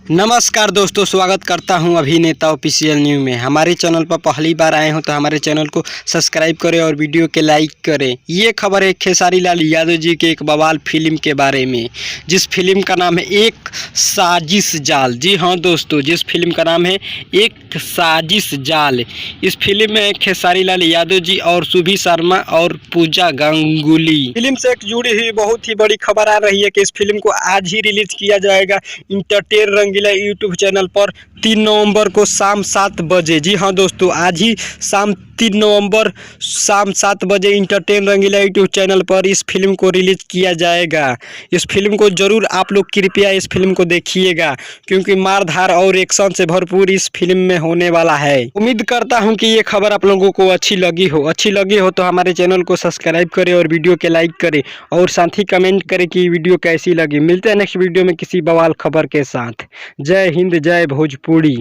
नमस्कार दोस्तों, स्वागत करता हूं अभिनेता ऑफिशियल न्यूज़ में। हमारे चैनल पर पहली बार आए हो तो हमारे चैनल को सब्सक्राइब करें और वीडियो के लाइक करें। ये खबर है खेसारी लाल यादव जी के एक बवाल फिल्म के बारे में, जिस फिल्म का नाम है एक साजिश जाल। जी हाँ दोस्तों, जिस फिल्म का नाम है एक साजिश जाल। इस फिल्म में खेसारी लाल यादव जी और सुभी शर्मा और पूजा गांगुली। फिल्म से एक जुड़ी हुई बहुत ही बड़ी खबर आ रही है कि इस फिल्म को आज ही रिलीज किया जाएगा इंटरटेन रंगीला यूट्यूब चैनल पर 3 नवंबर को शाम 7 बजे। जी हाँ दोस्तों, आज ही शाम 3 नवंबर शाम 7 बजे इंटरटेन रंगीला यूट्यूब चैनल पर इस फिल्म को रिलीज किया जाएगा। इस फिल्म को जरूर आप लोग कृपया इस फिल्म को देखिएगा, क्योंकि मारधार और एक्शन से भरपूर इस फिल्म में होने वाला है। उम्मीद करता हूं कि ये खबर आप लोगों को अच्छी लगी हो तो हमारे चैनल को सब्सक्राइब करें और वीडियो के लाइक करें और साथ ही कमेंट करें कि वीडियो कैसी लगी। मिलते हैं नेक्स्ट वीडियो में किसी बवाल खबर के साथ। जय हिंद, जय भोजपुरी।